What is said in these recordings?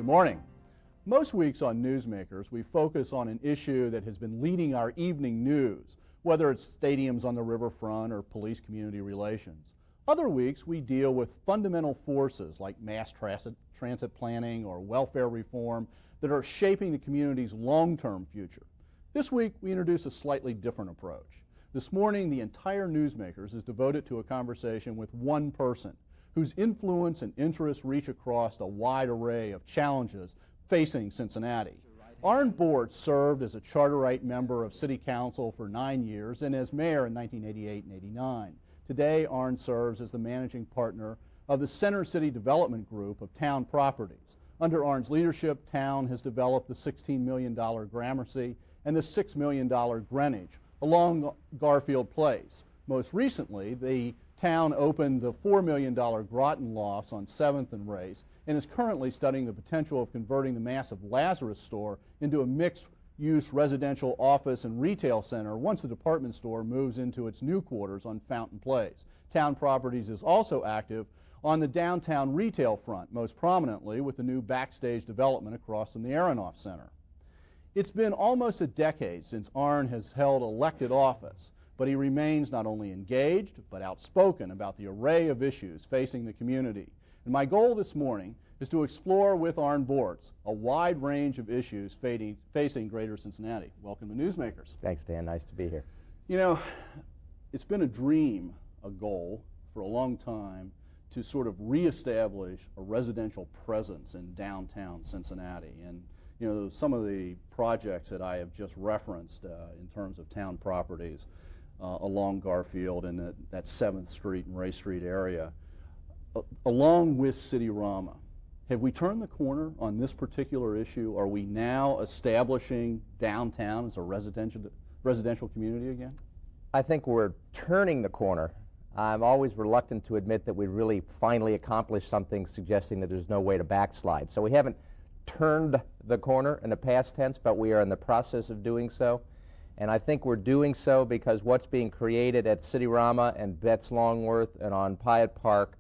morning. Most weeks on Newsmakers, we focus on an issue that has been leading our evening news, whether it's stadiums on the riverfront or police-community relations. Other weeks, we deal with fundamental forces like mass transit planning or welfare reform that are shaping the community's long-term future. This week, we introduce a slightly different approach. This morning, the entire Newsmakers is devoted to a conversation with one person whose influence and interests reach across a wide array of challenges facing Cincinnati. Arn Bortz served as a charter-right member of City Council for 9 years and as mayor in 1988 and 89. Today, Arn serves as the managing partner of the Center City Development Group of Towne Properties. Under Arn's leadership, Towne has developed the $16 million Gramercy and the $6 million Greenwich along Garfield Place. Most recently, the town opened the $4 million Groton Lofts on 7th and Race and is currently studying the potential of converting the massive Lazarus store into a mixed-use residential office and retail center once the department store moves into its new quarters on Fountain Place. Towne Properties is also active on the downtown retail front, most prominently with the new Backstage development across from the Arin Center. It's been almost a decade since Arn has held elected office, but he remains not only engaged but outspoken about the array of issues facing the community. And my goal this morning is to explore with Arn Bortz a wide range of issues facing Greater Cincinnati. Welcome to Newsmakers. Thanks, Dan. Nice to be here. You know, it's been a dream, a goal for a long time to sort of reestablish a residential presence in downtown Cincinnati. And you know, some of the projects that I have just referenced in terms of Towne Properties along Garfield and that 7th Street and Ray Street area, along with City-Rama. Have we turned the corner on this particular issue? Are we now establishing downtown as a residential community again? I think we're turning the corner. I'm always reluctant to admit that we really finally accomplished something suggesting that there's no way to backslide. So we haven't turned the corner in the past tense, but we are in the process of doing so. And I think we're doing so because what's being created at City-Rama and Betts Longworth and on Piatt Park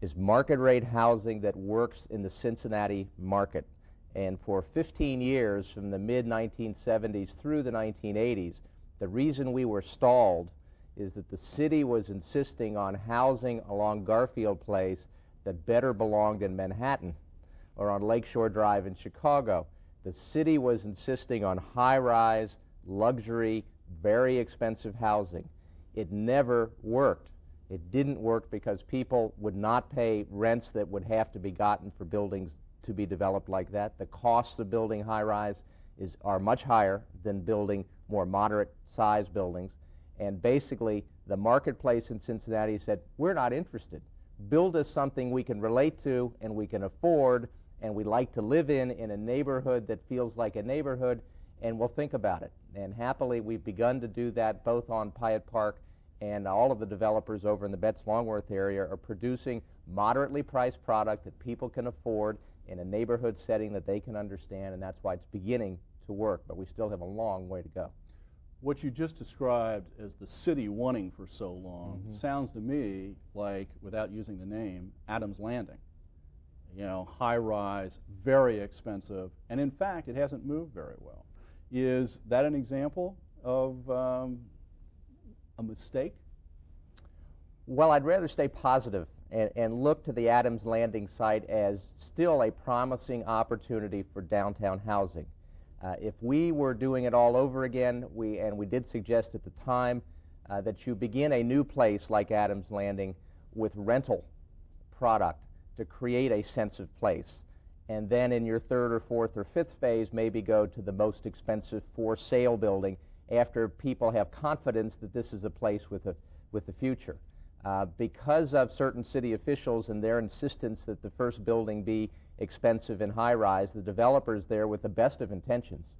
is market rate housing that works in the Cincinnati market. And for 15 years, from the mid-1970s through the 1980s, the reason we were stalled is that the city was insisting on housing along Garfield Place that better belonged in Manhattan or on Lakeshore Drive in Chicago. The city was insisting on high-rise, luxury, very expensive housing. It never worked. It didn't work because people would not pay rents that would have to be gotten for buildings to be developed like that. The costs of building high-rise are much higher than building more moderate-sized buildings. And basically, the marketplace in Cincinnati said, we're not interested. Build us something we can relate to and we can afford and we like to live in a neighborhood that feels like a neighborhood, and we'll think about it. And happily, we've begun to do that both on Piatt Park, and all of the developers over in the Betts Longworth area are producing moderately priced product that people can afford in a neighborhood setting that they can understand, and that's why it's beginning to work, but we still have a long way to go. What you just described as the city wanting for so long sounds to me like, without using the name, Adams Landing. You know, high-rise, very expensive, and in fact, it hasn't moved very well. Is that an example of a mistake? Well, I'd rather stay positive and look to the Adams Landing site as still a promising opportunity for downtown housing. If we were doing it all over again, we did suggest at the time that you begin a new place like Adams Landing with rental product to create a sense of place. And then in your 3rd or 4th or 5th phase, maybe go to the most expensive for sale building after people have confidence that this is a place with a future. Because of certain city officials and their insistence that the first building be expensive and high-rise, the developers there, with the best of intentions,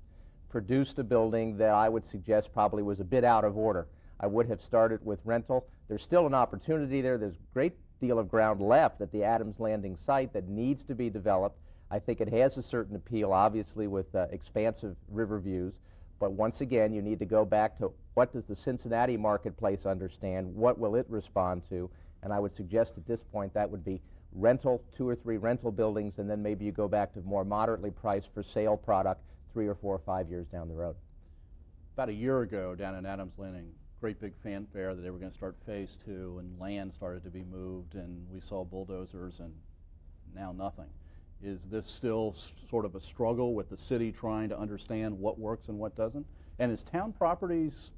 produced a building that I would suggest probably was a bit out of order. I would have started with rental. There's still an opportunity there. There's a great deal of ground left at the Adams Landing site that needs to be developed. I think it has a certain appeal, obviously, with expansive river views. But once again, you need to go back to what does the Cincinnati marketplace understand? What will it respond to? And I would suggest at this point that would be rental, 2 or 3 rental buildings, and then maybe you go back to more moderately priced for sale product 3 or 4 or 5 years down the road. About a year ago down in Adams Landing, great big fanfare that they were going to start phase 2, and land started to be moved, and we saw bulldozers, and now nothing. Is this still sort of a struggle with the city trying to understand what works and what doesn't? And has Towne Properties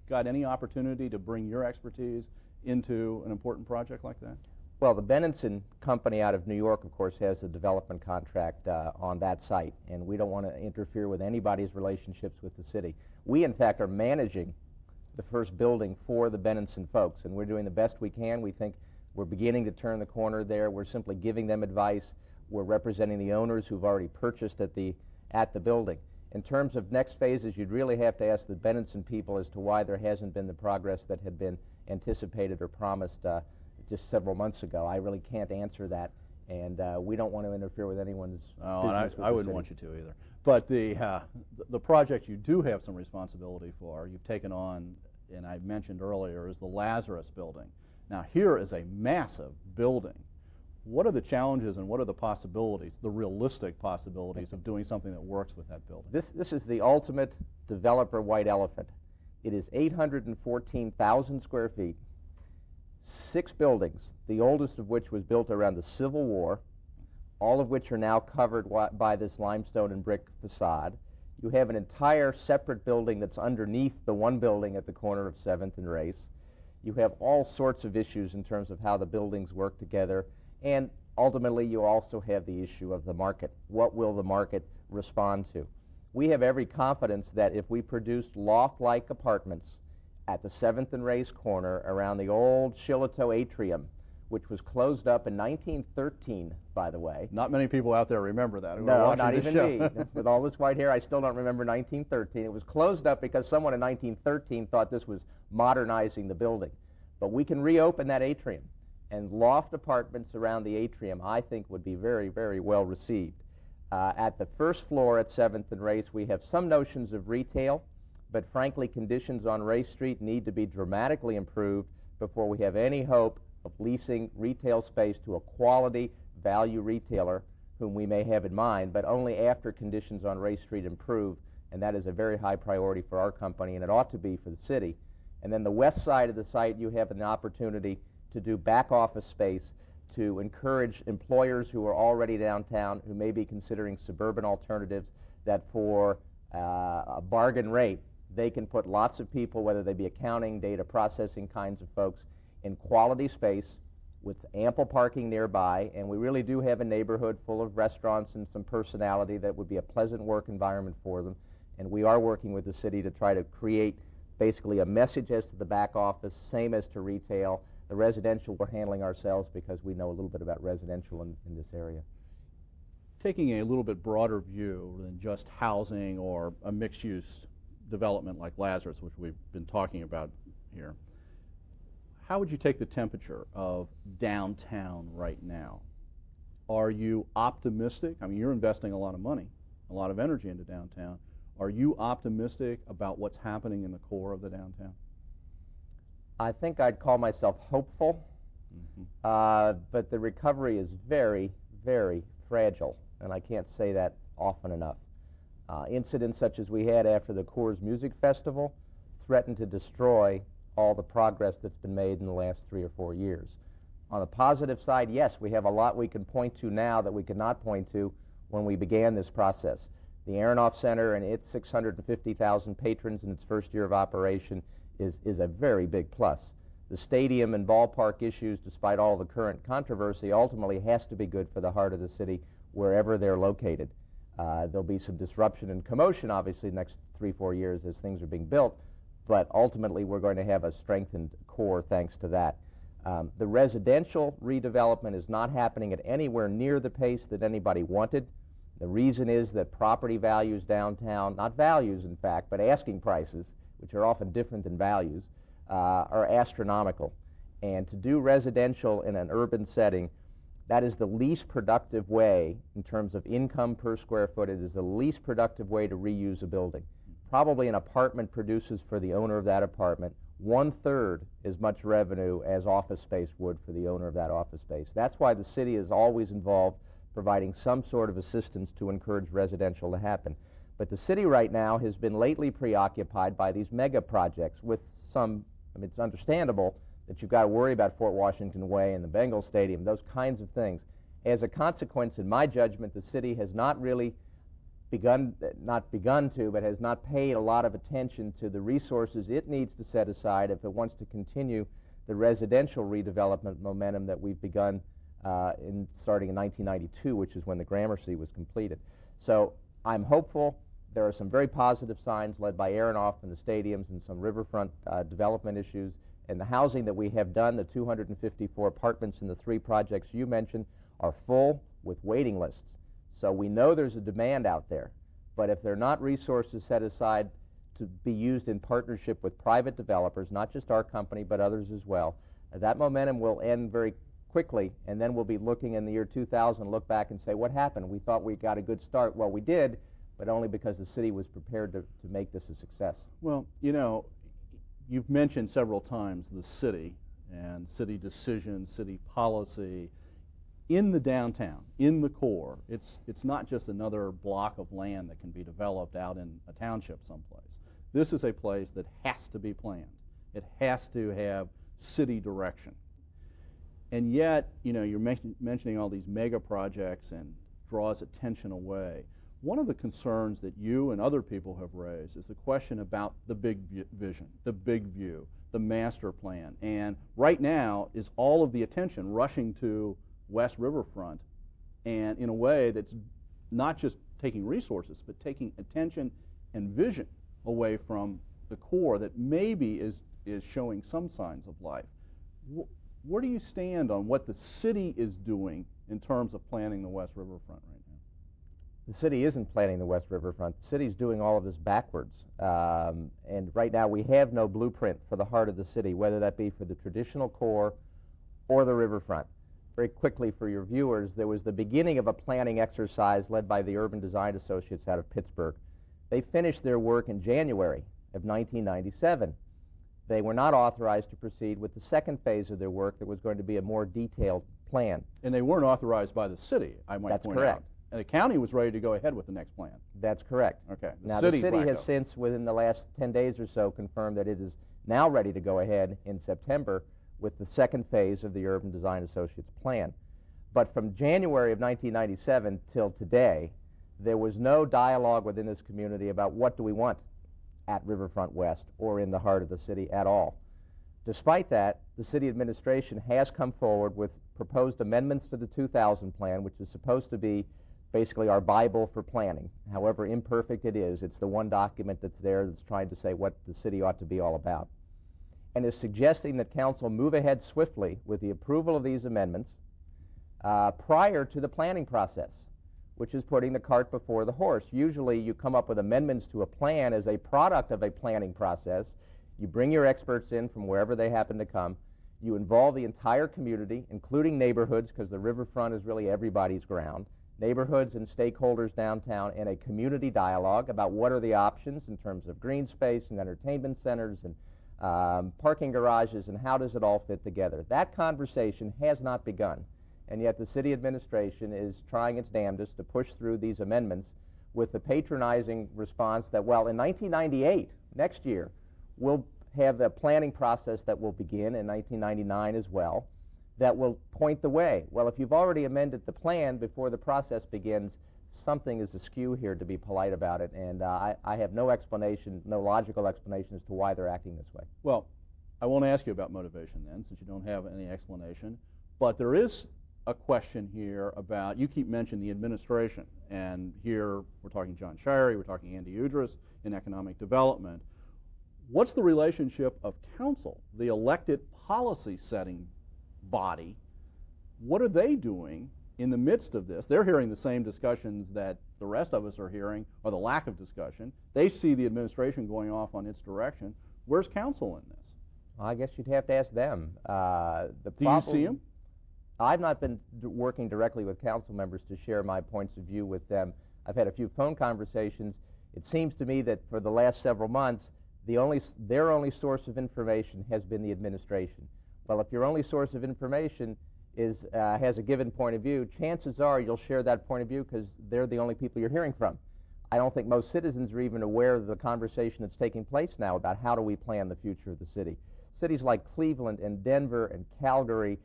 got any opportunity to bring your expertise into an important project like that? Well, the Benenson company out of New York, of course, has a development contract on that site, and we don't want to interfere with anybody's relationships with the city. We, in fact, are managing the first building for the Benenson folks, and we're doing the best we can. We think we're beginning to turn the corner there. We're simply giving them advice. We're representing the owners who've already purchased at the building. In terms of next phases, you'd really have to ask the Benenson people as to why there hasn't been the progress that had been anticipated or promised just several months ago. I really can't answer that, and we don't want to interfere with anyone's business with I wouldn't city. want you to either. But the project you do have some responsibility for, you've taken on, and I mentioned earlier, is the Lazarus building. Now here is a massive building. What are the challenges and what are the possibilities, the realistic possibilities of doing something that works with that building? This is the ultimate developer white elephant. It is 814,000 square feet, 6 buildings, the oldest of which was built around the Civil War, all of which are now covered by this limestone and brick facade. You have an entire separate building that's underneath the one building at the corner of 7th and Race. You have all sorts of issues in terms of how the buildings work together, and ultimately you also have the issue of the market. What will the market respond to? We have every confidence that if we produced loft-like apartments at the 7th and Race corner around the old Shillito atrium, which was closed up in 1913, by the way. Not many people out there remember that. No, not even me. With all this white hair, I still don't remember 1913. It was closed up because someone in 1913 thought this was modernizing the building. But we can reopen that atrium, and loft apartments around the atrium, I think, would be very, very well received. At the first floor at 7th and Race, we have some notions of retail, but frankly, conditions on Race Street need to be dramatically improved before we have any hope of leasing retail space to a quality value retailer whom we may have in mind, but only after conditions on Race Street improve, and that is a very high priority for our company, and it ought to be for the city. And then the west side of the site, you have an opportunity to do back office space to encourage employers who are already downtown, who may be considering suburban alternatives, that for a bargain rate, they can put lots of people, whether they be accounting, data processing kinds of folks, in quality space with ample parking nearby, and we really do have a neighborhood full of restaurants and some personality that would be a pleasant work environment for them, and we are working with the city to try to create basically a message as to the back office, same as to retail. The residential we're handling ourselves because we know a little bit about residential in this area. Taking a little bit broader view than just housing or a mixed-use development like Lazarus, which we've been talking about here, how would you take the temperature of downtown right now? Are you optimistic? I mean, you're investing a lot of money, a lot of energy into downtown. Are you optimistic about what's happening in the core of the downtown? I think I'd call myself hopeful, but the recovery is very, very fragile, and I can't say that often enough. Incidents such as we had after the Coors Music Festival threaten to destroy all the progress that's been made in the last 3 or 4 years. On the positive side, yes, we have a lot we can point to now that we could not point to when we began this process. The Arin Center and its 650,000 patrons in its first year of operation is a very big plus. The stadium and ballpark issues, despite all the current controversy, ultimately has to be good for the heart of the city wherever they're located. There'll be some disruption and commotion, obviously, the next 3-4 years as things are being built, but ultimately we're going to have a strengthened core thanks to that. The residential redevelopment is not happening at anywhere near the pace that anybody wanted. The reason is that property values downtown, not values in fact, but asking prices, which are often different than values, are astronomical. And to do residential in an urban setting, that is the least productive way in terms of income per square foot. It is the least productive way to reuse a building. Probably an apartment produces for the owner of that apartment 1/3 as much revenue as office space would for the owner of that office space. That's why the city is always involved providing some sort of assistance to encourage residential to happen. But the city right now has been lately preoccupied by these mega projects with some, I mean, it's understandable that you've got to worry about Fort Washington Way and the Bengal Stadium, those kinds of things. As a consequence, in my judgment, the city has not really but has not paid a lot of attention to the resources it needs to set aside if it wants to continue the residential redevelopment momentum that we've begun starting in 1992, which is when the Gramercy was completed. So I'm hopeful. There are some very positive signs led by Arin and the stadiums and some riverfront development issues. And the housing that we have done, the 254 apartments in the 3 projects you mentioned, are full with waiting lists. So we know there's a demand out there, but if there are not resources set aside to be used in partnership with private developers, not just our company, but others as well, that momentum will end very quickly, and then we'll be looking in the year 2000, look back and say, what happened? We thought we got a good start. Well, we did, but only because the city was prepared to make this a success. Well, you know, you've mentioned several times the city and city decisions, city policy. In the downtown, in the core, it's not just another block of land that can be developed out in a township someplace. This is a place that has to be planned. It has to have city direction. And yet, you know, you're mentioning all these mega projects and draws attention away. One of the concerns that you and other people have raised is the question about the big vision, the big view, the master plan. And right now is all of the attention rushing to West Riverfront, and in a way that's not just taking resources, but taking attention and vision away from the core that maybe is showing some signs of life. Where do you stand on what the city is doing in terms of planning the West Riverfront right now? The city isn't planning the West Riverfront. The city's doing all of this backwards. And right now we have no blueprint for the heart of the city, whether that be for the traditional core or the riverfront. Very quickly for your viewers, there was the beginning of a planning exercise led by the Urban Design Associates out of Pittsburgh. They finished their work in January of 1997. They were not authorized to proceed with the second phase of their work that was going to be a more detailed plan. And they weren't authorized by the city, I might That's point correct. out. And the county was ready to go ahead with the next plan. That's correct. Okay. Now the city has since, within the last 10 days or so, confirmed that it is now ready to go ahead in September with the second phase of the Urban Design Associates plan. But from January of 1997 till today, there was no dialogue within this community about what do we want at Riverfront West or in the heart of the city at all. Despite that, the city administration has come forward with proposed amendments to the 2000 plan, which is supposed to be basically our Bible for planning. However imperfect it is, it's the one document that's there that's trying to say what the city ought to be all about, and is suggesting that council move ahead swiftly with the approval of these amendments prior to the planning process, which is putting the cart before the horse. Usually you come up with amendments to a plan as a product of a planning process. You bring your experts in from wherever they happen to come. You involve the entire community, including neighborhoods, because the riverfront is really everybody's ground, neighborhoods and stakeholders downtown, in a community dialogue about what are the options in terms of green space and entertainment centers and parking garages, and how does it all fit together. That conversation has not begun, and yet the city administration is trying its damnedest to push through these amendments with the patronizing response that, well, in 1998, next year, we'll have a planning process that will begin in 1999 as well, that will point the way. Well, if you've already amended the plan before the process begins, something is askew here, to be polite about it, and I have no explanation, no logical explanation as to why they're acting this way. Well, I won't ask you about motivation then, since you don't have any explanation, but there is a question here about, you keep mentioning the administration, and here we're talking John Shirey, we're talking Andy Udris in economic development. What's the relationship of council, the elected policy-setting body? What are they doing in the midst of this? They're hearing the same discussions that the rest of us are hearing, or the lack of discussion. They see the administration going off on its direction. Where's council in this? I guess you'd have to ask them. Do you see them? I've not been working directly with council members to share my points of view with them. I've had a few phone conversations. It seems to me that for the last several months, their only source of information has been the administration. Well, if your only source of information has a given point of view, chances are you'll share that point of view because they're the only people you're hearing from. I don't think most citizens are even aware of the conversation that's taking place now about how do we plan the future of the city. Cities like Cleveland and Denver and Calgary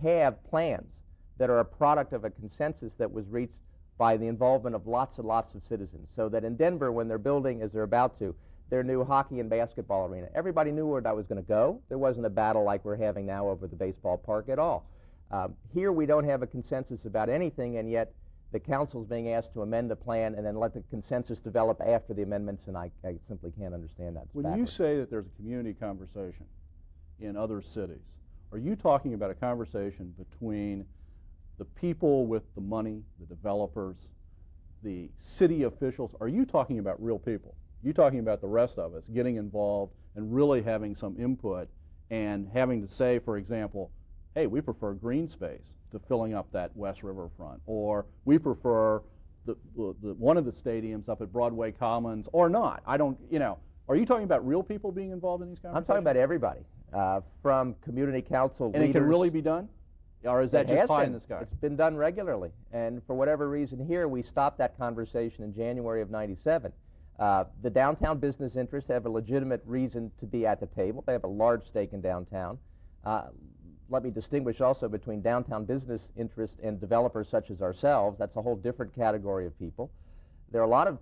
have plans that are a product of a consensus that was reached by the involvement of lots and lots of citizens. So that in Denver, when they're building, as they're about to, their new hockey and basketball arena, everybody knew where that was going to go. There wasn't a battle like we're having now over the baseball park at all. Here we don't have a consensus about anything, and yet the council's being asked to amend the plan and then let the consensus develop after the amendments, and I simply can't understand that. It's when backwards. you say that there's a community conversation in other cities, are you talking about a conversation between the people with the money, the developers, the city officials? Are you talking about real people? Are you talking about the rest of us getting involved and really having some input and having to say, for example, hey, we prefer green space to filling up that West Riverfront, or we prefer one of the stadiums up at Broadway Commons, or not? I don't, are you talking about real people being involved in these conversations? I'm talking about everybody, from community council leaders. And it can really be done? Or is that just pie in the sky? It's been done regularly, and for whatever reason here, we stopped that conversation in January of '97. The downtown business interests have a legitimate reason to be at the table. They have a large stake in downtown. Let me distinguish also between downtown business interests and developers such as ourselves. That's a whole different category of people. There are a lot of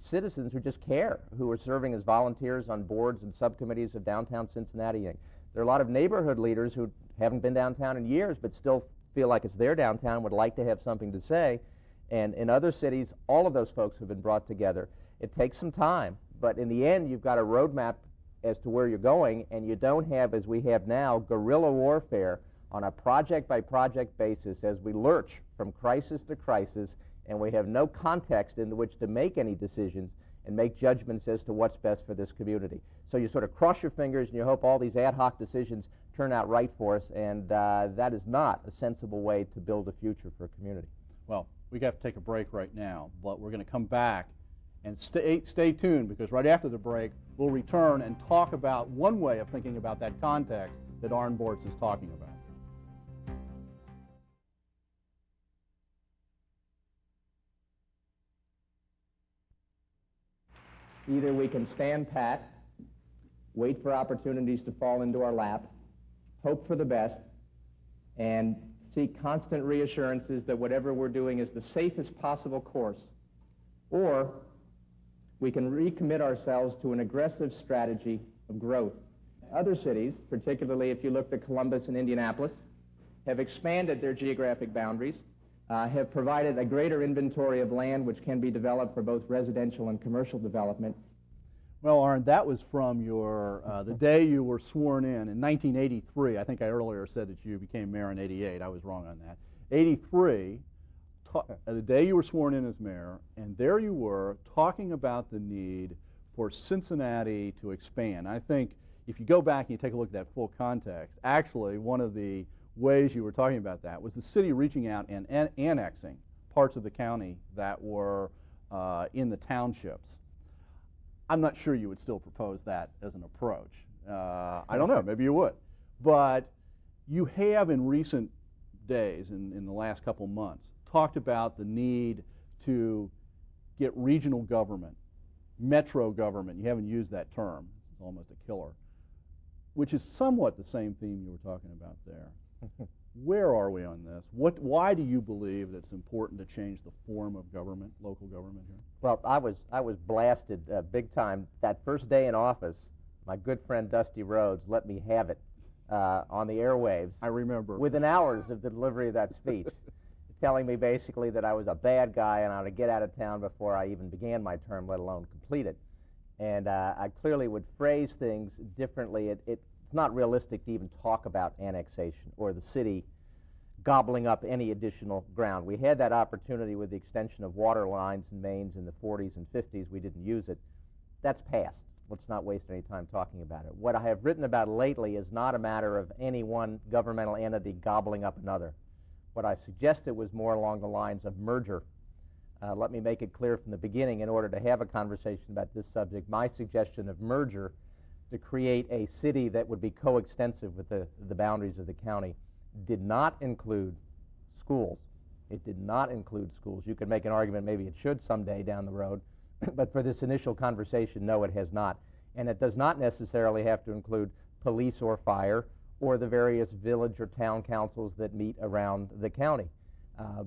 citizens who just care, who are serving as volunteers on boards and subcommittees of Downtown Cincinnati Inc. There are a lot of neighborhood leaders who haven't been downtown in years but still feel like it's their downtown, would like to have something to say. And in other cities, all of those folks have been brought together. It takes some time, but in the end, you've got a roadmap as to where you're going, and you don't have, as we have now, guerrilla warfare on a project-by-project basis as we lurch from crisis to crisis, and we have no context in which to make any decisions and make judgments as to what's best for this community. So you sort of cross your fingers and you hope all these ad hoc decisions turn out right for us, and that is not a sensible way to build a future for a community. Well, we have to take a break right now, but we're going to come back and stay tuned, because right after the break, we'll return and talk about one way of thinking about that context that Arn Bortz is talking about. Either we can stand pat, wait for opportunities to fall into our lap, hope for the best, and seek constant reassurances that whatever we're doing is the safest possible course, or we can recommit ourselves to an aggressive strategy of growth. Other cities, particularly if you look at Columbus and Indianapolis, have expanded their geographic boundaries, have provided a greater inventory of land which can be developed for both residential and commercial development. Well, Arn, that was from your the day you were sworn in 1983. I think I earlier said that you became mayor in '88. I was wrong on that. '83, the day you were sworn in as mayor, and there you were talking about the need for Cincinnati to expand. I think if you go back and you take a look at that full context, actually one of the ways you were talking about that was the city reaching out and annexing parts of the county that were in the townships. I'm not sure you would still propose that as an approach. I don't know, maybe you would. But you have in recent days, in the last couple months, talked about the need to get regional government, metro government. You haven't used that term. It's almost a killer, which is somewhat the same theme you were talking about there. Where are we on this? Why do you believe that it's important to change the form of government, local government here? Well, I was blasted big time. That first day in office, my good friend Dusty Rhodes let me have it on the airwaves. I remember. Within hours of the delivery of that speech, telling me basically that I was a bad guy and I ought to get out of town before I even began my term, let alone complete it. And I clearly would phrase things differently. It's not realistic to even talk about annexation or the city gobbling up any additional ground. We had that opportunity with the extension of water lines and mains in the 40s and 50s. We didn't use it. That's past. Let's not waste any time talking about it. What I have written about lately is not a matter of any one governmental entity gobbling up another. What I suggested was more along the lines of merger. Let me make it clear from the beginning, in order to have a conversation about this subject, my suggestion of merger to create a city that would be coextensive with the boundaries of the county did not include schools. It did not include schools. You could make an argument maybe it should someday down the road, but for this initial conversation, no, it has not. And it does not necessarily have to include police or fire or the various village or town councils that meet around the county.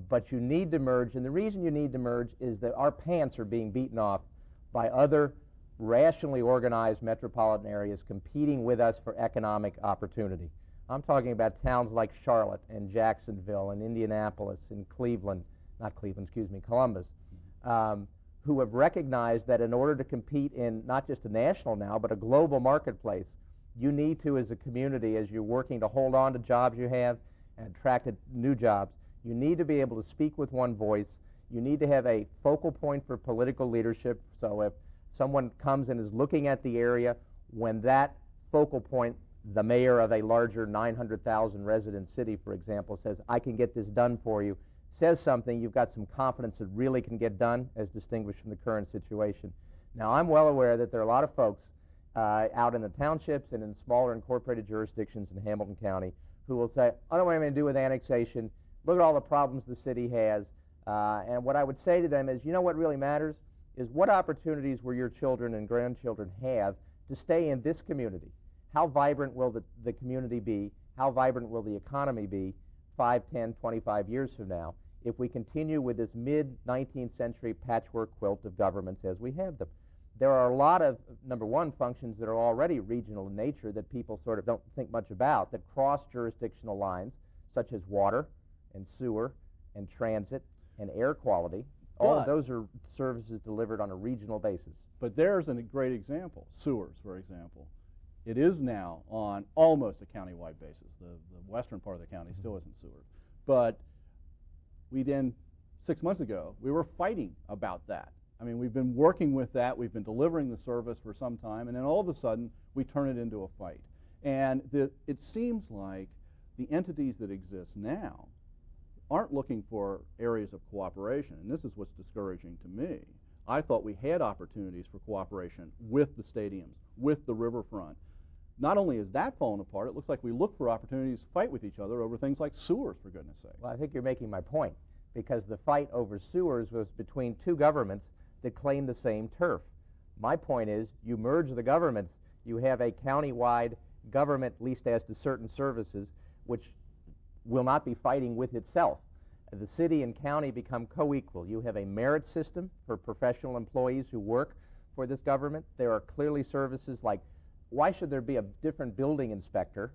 But you need to merge, and the reason you need to merge is that our pants are being beaten off by other rationally organized metropolitan areas competing with us for economic opportunity. I'm talking about towns like Charlotte and Jacksonville and Indianapolis and Cleveland, not Cleveland, excuse me, Columbus, who have recognized that in order to compete in not just a national now, but a global marketplace, you need to, as a community, as you're working to hold on to jobs you have and attract new jobs, you need to be able to speak with one voice. You need to have a focal point for political leadership. So if someone comes and is looking at the area, when that focal point, the mayor of a larger 900,000 resident city, for example, says, I can get this done for you, says something, you've got some confidence it really can get done, as distinguished from the current situation. Now, I'm well aware that there are a lot of folks out in the townships and in smaller incorporated jurisdictions in Hamilton County who will say, I don't want anything to do with annexation. Look at all the problems the city has. And what I would say to them is, you know what really matters is what opportunities will your children and grandchildren have to stay in this community? How vibrant will the community be? How vibrant will the economy be 5, 10, 25 years from now if we continue with this mid-19th century patchwork quilt of governments as we have them? There are a lot of, number one, functions that are already regional in nature that people sort of don't think much about, that cross jurisdictional lines, such as water and sewer and transit and air quality. All of those are services delivered on a regional basis. But there's a great example, sewers, for example. It is now on almost a countywide basis. The western part of the county still isn't sewered. But we then, 6 months ago, we were fighting about that. I mean, we've been working with that. We've been delivering the service for some time, and then all of a sudden, we turn it into a fight. And it seems like the entities that exist now aren't looking for areas of cooperation, and this is what's discouraging to me. I thought we had opportunities for cooperation with the stadiums, with the riverfront. Not only is that falling apart, it looks like we look for opportunities to fight with each other over things like sewers, for goodness sakes. Well, I think you're making my point, because the fight over sewers was between two governments that claim the same turf. My point is, you merge the governments, you have a county-wide government, at least as to certain services, which will not be fighting with itself. The city and county become co-equal. You have a merit system for professional employees who work for this government. There are clearly services like, why should there be a different building inspector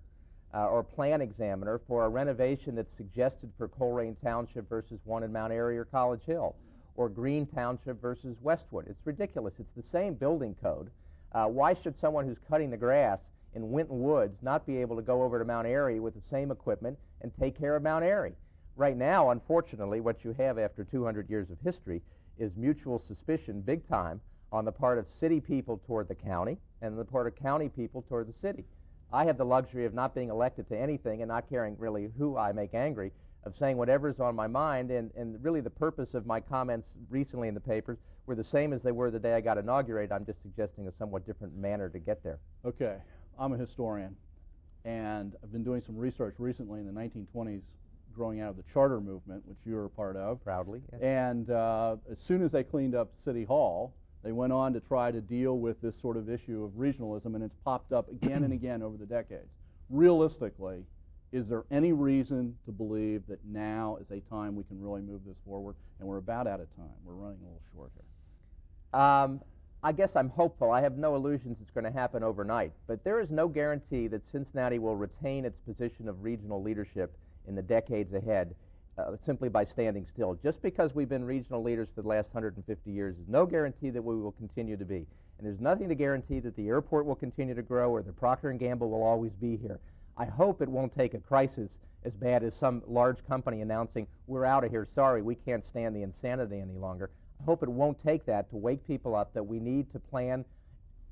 or plan examiner for a renovation that's suggested for Coleraine Township versus one in Mount Airy or College Hill, or Green Township versus Westwood? It's ridiculous. It's the same building code. Why should someone who's cutting the grass in Winton Woods not be able to go over to Mount Airy with the same equipment and take care of Mount Airy? Right now, unfortunately, what you have after 200 years of history is mutual suspicion, big time, on the part of city people toward the county and the part of county people toward the city. I have the luxury of not being elected to anything and not caring really who I make angry, of saying whatever's on my mind, and really the purpose of my comments recently in the papers were the same as they were the day I got inaugurated. I'm just suggesting a somewhat different manner to get there. Okay, I'm a historian, and I've been doing some research recently in the 1920s growing out of the charter movement, which you're a part of. Proudly, yes. And as soon as they cleaned up City Hall, they went on to try to deal with this sort of issue of regionalism, and it's popped up again and again over the decades. Realistically, is there any reason to believe that now is a time we can really move this forward? And we're about out of time. We're running a little short here. I guess I'm hopeful. I have no illusions it's going to happen overnight. But there is no guarantee that Cincinnati will retain its position of regional leadership in the decades ahead simply by standing still. Just because we've been regional leaders for the last 150 years is no guarantee that we will continue to be. And there's nothing to guarantee that the airport will continue to grow or the Procter & Gamble will always be here. I hope it won't take a crisis as bad as some large company announcing, we're out of here, sorry, we can't stand the insanity any longer. I hope it won't take that to wake people up that we need to plan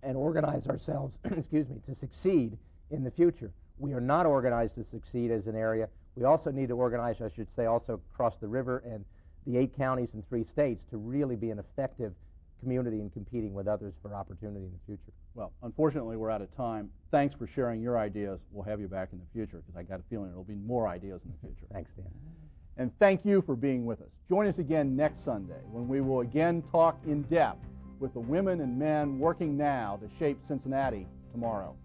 and organize ourselves, excuse me, to succeed in the future. We are not organized to succeed as an area. We also need to organize, I should say, also across the river and the 8 counties and 3 states to really be an effective community and competing with others for opportunity in the future. Well, unfortunately, we're out of time. Thanks for sharing your ideas. We'll have you back in the future because I got a feeling there'll be more ideas in the future. Thanks, Dan. And thank you for being with us. Join us again next Sunday when we will again talk in depth with the women and men working now to shape Cincinnati tomorrow.